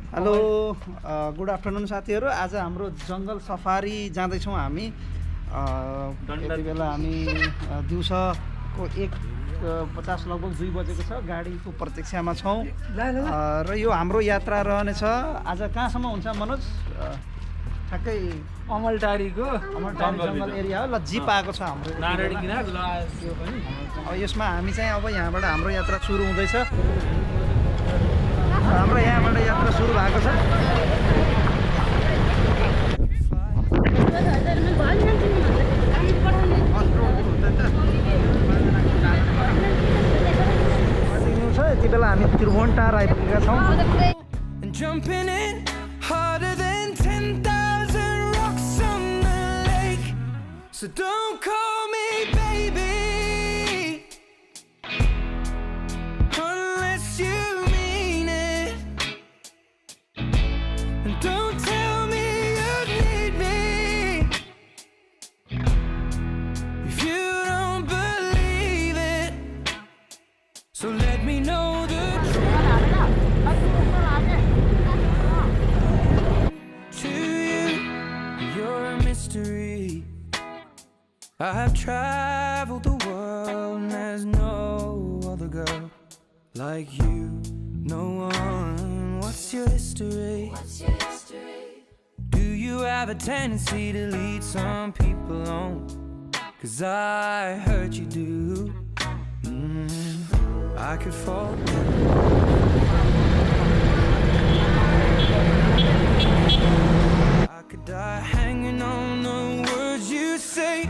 Hello good afternoon साथीहरू। आज हाम्रो जङ्गल सफारी जाँदैछौँ हामी। यति बेला हामी दिउँसोको 1:50 लगभग 2 बजेको छ। गाडीको प्रतीक्षामा छौँ र यो हाम्रो यात्रा रहनेछ। आज कहाँसम्म हुन्छ मनोज? ठ्याक्कै अमलटारीको जङ्गल एरिया हो। ल जिप आएको छ हाम्रो अब यसमा हामी चाहिँ अब यहाँबाट हाम्रो यात्रा सुरु हुँदैछ। हाम्रो यहाँबाट यात्रा सुरु भएको छ। यति बेला हामी त्रिभुवन टार आइपुगेका छौँ। So don't call me baby unless you mean it, and don't tell me you need me if you don't believe it. So let me know the truth. To you, you're a mystery. I've traveled the world and there's no other girl like you. No one. What's your history? Do you have a tendency to lead some people on? 'Cause I heard you do. I could fall. I could die hanging on the words you say.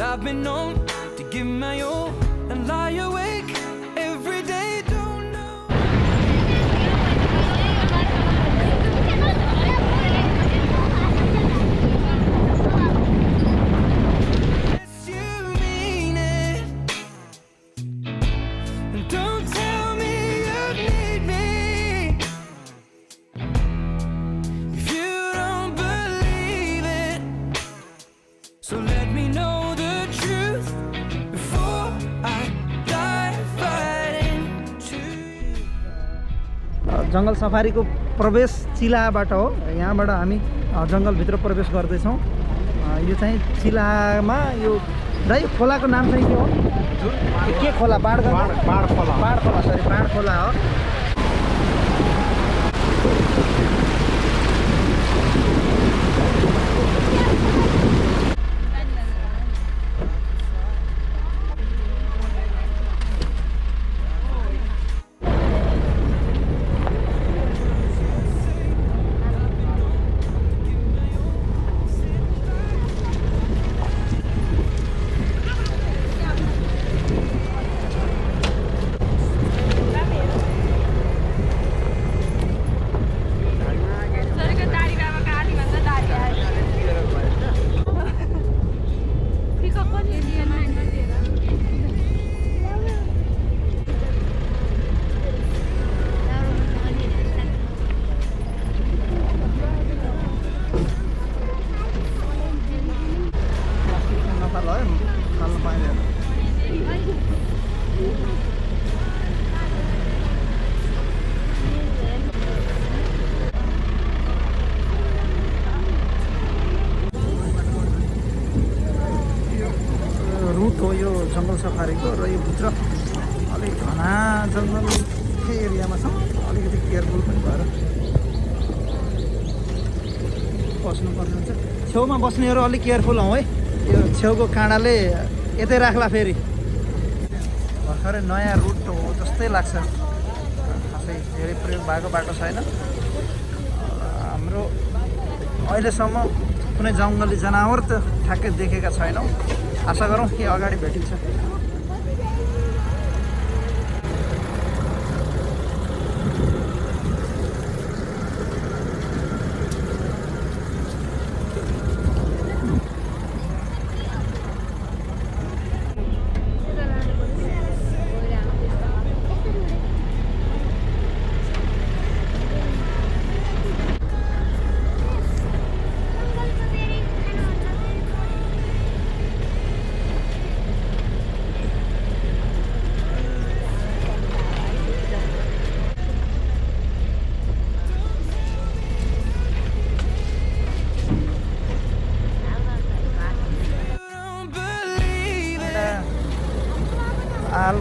I've been known to give my all and lie awake every day. Don't know. Yes, you mean it. And don't tell me you need me if you don't believe it. So let me know जङ्गल सफारीको प्रवेश चिलाबाट हो। यहाँबाट हामी जङ्गलभित्र प्रवेश गर्दैछौँ। यो चाहिँ चिलामा यो दाइ खोलाको नाम चाहिँ के हो? के खोला? बाढ खोला हो। रुट हो यो जङ्गल सफारीको र यो भित्र अलिक घना जङ्गलकै एरियामा छ। अलिकति केयरफुल पनि भएर बस्नुपर्ने हुन्छ। छेउमा बस्नेहरू अलिक केयरफुल हौ है। यो छेउको काँडाले यतै राख्ला फेरि। भर्खरै नयाँ रुट हो जस्तै लाग्छ। खासै धेरै प्रयोग भएको बाटो छैन। हाम्रो अहिलेसम्म कुनै जङ्गली जनावर त ठ्याक्कै देखेका छैनौँ। आशा गरौँ कि अगाडि भेटिन्छ।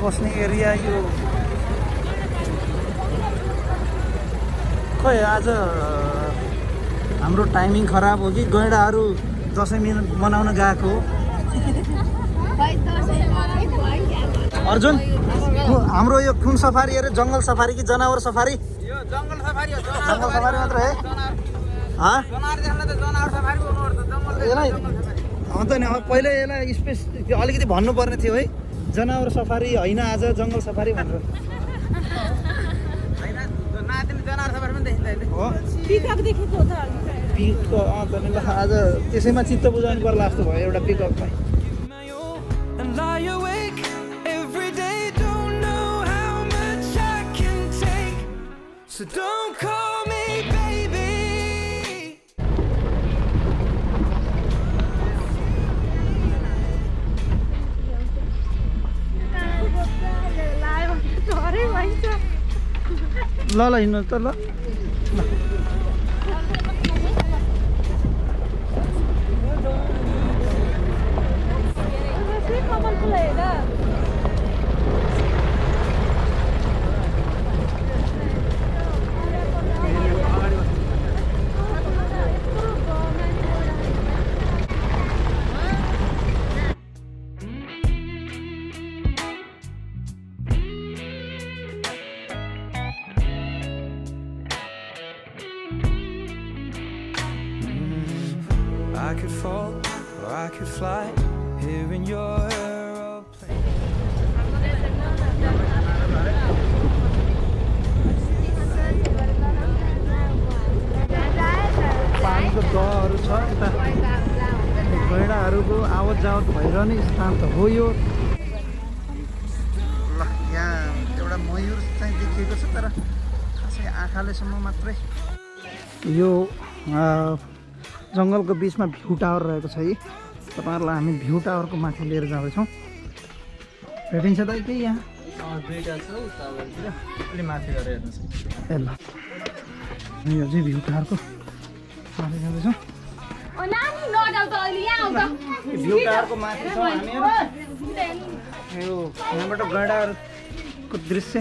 बस्ने एरिया यो खै आज हाम्रो टाइमिङ खराब हो कि गैँडाहरू दसैँ मनाउन गएको हो अर्जुन हाम्रो यो कुन सफारी अरे जङ्गल सफारी कि जनावर सफारी जंगल सफारी हो जङ्गल सफारी मात्र है यसलाई अन्त नि अब पहिले यसलाई स्पेस अलिकति भन्नुपर्ने थियो है जनावर सफारी होइन आज जङ्गल सफारी भनेर हो पिकअप आज त्यसैमा चित्त बुझाउनु पर्ला जस्तो भयो एउटा पिकअपमा and lie awake every day. Don't know how much I can take, so don't call me baby. ल हिँड्नु त ल I could fall or I could fly here in your aeroplane. पानीको दहहरू छ यता गैँडाहरूको आवत जावत भइरहने स्थान त हो यो ल यहाँ एउटा मयूर चाहिँ देखिएको छ तर खासै आँखालेसम्म मात्रै यो जङ्गलको बिचमा भ्यू टावर रहेको छ है तपाईँहरूलाई हामी भ्यू टावरको माथि लिएर जाँदैछौँ भेटिन्छ त केही यहाँ ए ल यो चाहिँ भ्यू टावरको माथि जाँदैछौँ भ्यू टावरको माथि छौँ हामीहरू यो यहाँबाट गैँडाहरूको दृश्य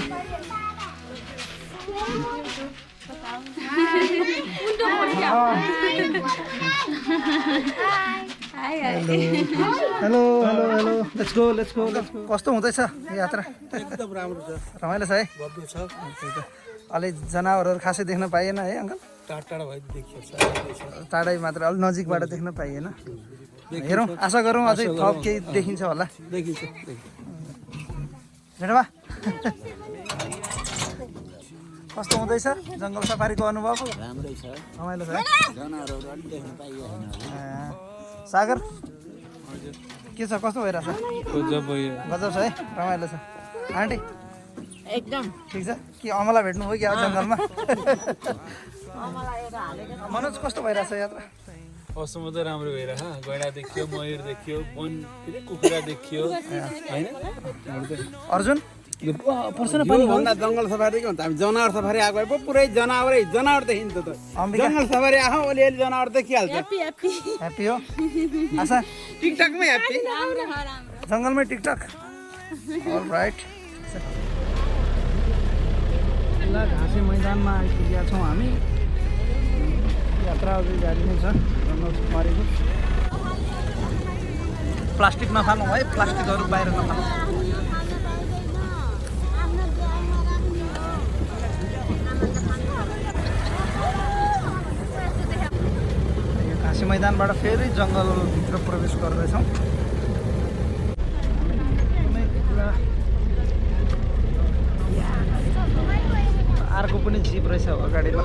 hello hello hello let's go कस्तो हुँदैछ यात्रा एकदम राम्रो छ रमाइलो छ है भव्य छ अलि जनावरहरू खासै देख्न पाइएन है अङ्कल टाढा भए देखिन्छ टाढै मात्र अलिक नजिकबाट देख्न पाइएन हेरौँ आशा गरौँ अझै थप केही देखिन्छ होला देखिन्छ भेटवा कस्तो हुँदैछ जङ्गल सफारीको अनुभव राम्रै छ रमाइलो छ है जनावरहरू अलिक देख्न पाइएन सागर के छ कस्तो भइरहेछ गजब भयो गजब छ है रमाइलो छ आन्टी एकदम ठिक छ कि अमला भेट्नु भयो कि अब जङ्गलमा मनोज कस्तो भइरहेछ यात्रा अवसम्म त राम्रो भइरह गैँडा देखियो मयूर देखियो वन कुखुरा देखियो होइन अर्जुन भन्दा जङ्गल सफारी के भन्छ हामी जनावर सफारी आएको भए पो पुरै जनावर देखिन्छ त जङ्गल सफारी आएको अलिअलि जनावर देखिहाल्छ ह्याप्पी हो आशा टिकटकमै ह्याप्पी जङ्गलमै टिकटक अल राइट ल घाँसे मैदानमा आइपुगेका छौँ हामी यात्रा अझै जारी नै छ जङ्गल सफारीको प्लास्टिक नफाल्नु है प्लास्टिकहरू बाहिर नफाल्नु घाँसे मैदानबाट फेरि जङ्गलभित्र प्रवेश गर्दैछौँ अर्को पनि जिप रहेछ अगाडि ल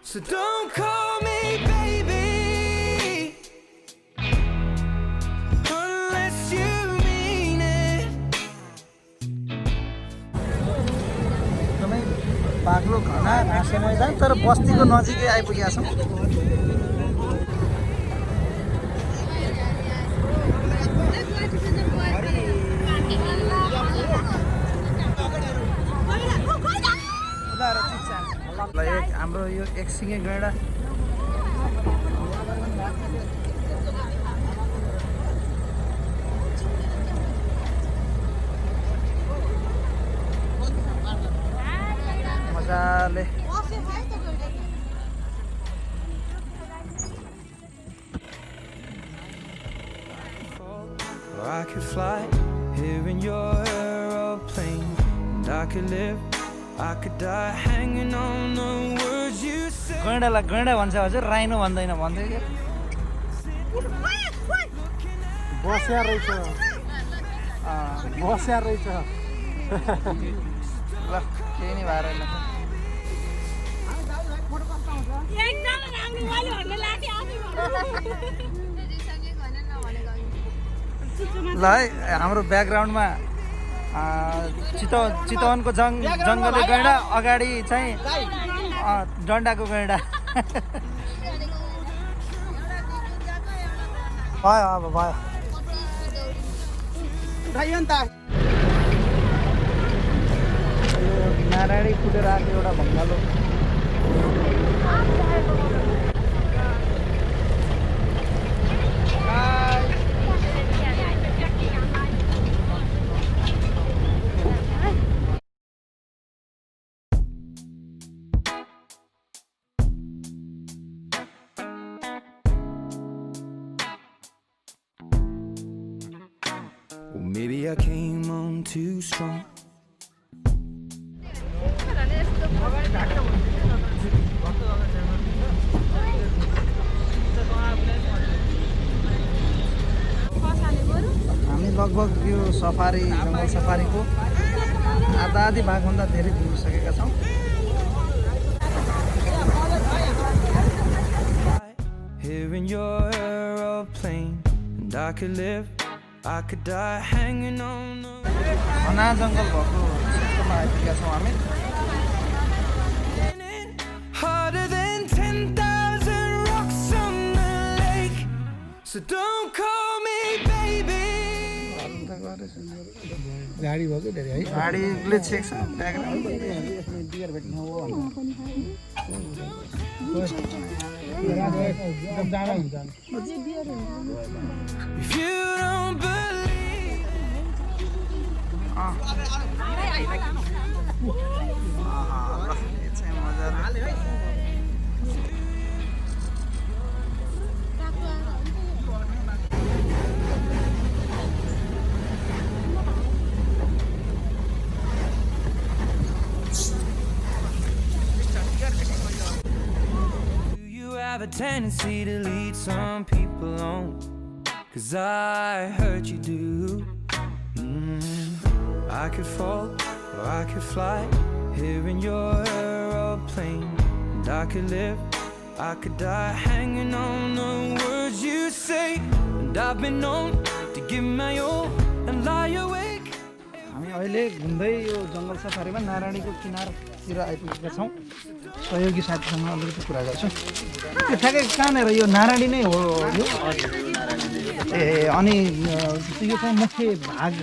So don't call me baby. घाँसे मैदान तर बस्तीको नजिकै आइपुगेका छौँ। हाम्रो यो एकसिङे गैँडा मजाले Or I could fly here in your aeroplane, and I could live, I could die hanging on the words you say. गैँडालाई गैँडा भन्छ हजुर, राइनो भन्दैन भन्दै के बस्या रहेछ बस्या रहेछ ल केही नि भएर रहेन ल है हाम्रो ब्याकग्राउन्डमा चितवनको जङ्गली गैँडा, अगाडि चाहिँ डन्डाको गैँडा भयो अब भयो उठाइयो नि त नारायणी फुटेर आएको एउटा भङ्गालो Well, maybe I came on too strong. हामी लगभग यो सफारी जङ्गल सफारीको आधी भागभन्दा धेरै घुमिसकेका छौँ। Here in your aeroplane, and I could live, I could die hanging on the. घना जङ्गल भएको क्षेत्रमा आइपुगेका छौँ हामी। Harder than 10,000 rocks on the lake, so don't call me baby. गाडी भएको धेरै है गाडीले छेक्छ ब्याकग्राउन्ड बियर भेट्नु हो एकदम जाडो हुन्छ If you don't believe. मजाले Have a tendency to lead some people on, 'cause I heard you do. I could fall or I could fly here in your aeroplane, and I could live, I could die hanging on the words you say, and I've been known to give my all and lie awake. हामी अहिले घुम्दै यो जङ्गल सफारीमा नारायणीको किनारतिर आइपुगेका छौँ। सहयोगी साथीसँग अलिकति कुरा गर्छु। यो ठ्याक्कै कहाँनिर यो नारायणी नै हो यो? ए अनि यो चाहिँ मुख्य भाग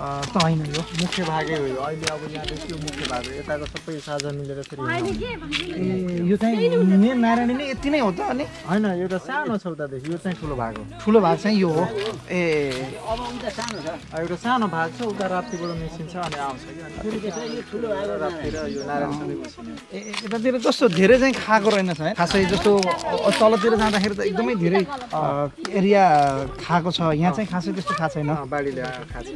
त होइन, यो मुख्य भागै हो अहिले अब यहाँदेखि यो मुख्य भाग हो यताको सबै साझा मिलेर फेरि ए यो चाहिँ मेन नारायणी नै यति नै हो त? अनि होइन एउटा सानो छ उतादेखि यो चाहिँ ठुलो भाग हो ठुलो भाग चाहिँ यो हो। ए एउटा सानो भाग छ उता राप्तीबाट मिसिन्छ अनि आउँछ कि राप्ती र यो नारायणसँगै मिसिन्छ ए यतातिर जस्तो धेरै चाहिँ खाएको रहेन छ है खासै, जस्तो तलतिर जाँदाखेरि त एकदमै धेरै एरिया खाएको छ, यहाँ चाहिँ खासै त्यस्तो खाएको छैन। बाढीले खान्छ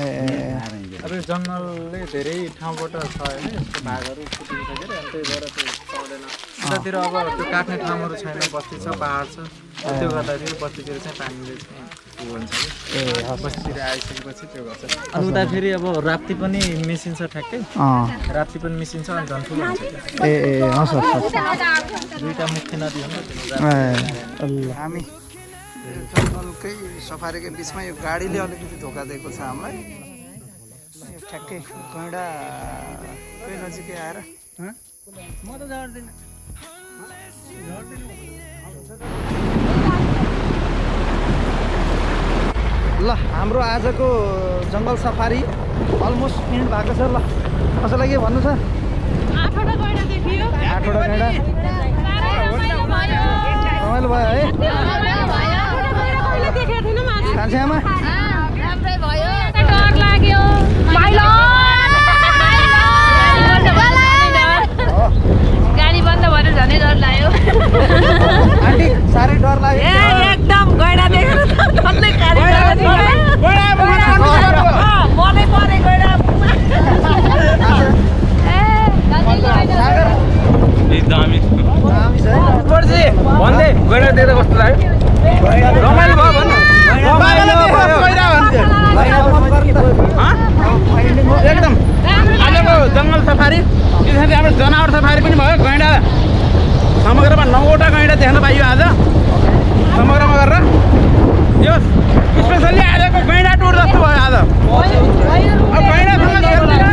अब यो जङ्गलले धेरै ठाउँबाट छ होइन यस्तो भागहरू फुटिन्छ के अरे अनि त्यही भएर त्यो पाउँदैन। उतातिर अब त्यो काट्ने ठाउँहरू छैन, बस्ती छ पाहाड छ, त्यो गर्दाखेरि बस्तीतिर चाहिँ पानीले चाहिँ हुन्छ कि बस्तीतिर आइसकेपछि त्यो गर्छ। अनि उता फेरि अब राप्ती पनि मिसिन्छ ठ्याक्कै, राप्ती पनि मिसिन्छ अनि झन् ठुलो हुन्छ ए हस् हस् दुईवटा मुख्य नदी हो नि त। हामी जङ्गलकै सफारीकै बिचमा यो गाडीले अलिकति धोका दिएको छ हामीलाई। ठ्याक्कै गैँडाकै नजिकै आएर ल हाम्रो आजको जङ्गल सफारी अलमोस्ट एन्ड भएको छ। ल कसैलाई के भन्नु छ? 8वटा गैंडा देखियो। 8वटा गैंडा रमाइलो भयो है? कान्छामा राम्रै भयो। डर लाग्यो। गाडी बन्द भएर झनै डर लाग्यो। आन्टी साह्रै डर लाग्यो। एकदम गैंडा देखेर डल्लै गाडी मनै परे गैंडा। दामी दामी छ है। पर्सी भन्दै गैंडा देख्दा कस्तो लाग्यो? रमाइलो भयो भन्नु। रमाइलो भयो गैंडा भन्थ्यो। एकदम आजको जङ्गल सफारी त्यसरी हाम्रो जनावर सफारी पनि भयो। गैंडा समग्रमा 9वटा गैंडा देख्न पाइयो आज समग्रमा गरेर। यो स्पेसल्ली आजको गैंडा टुर जस्तो भयो आज। अब गैंडासँग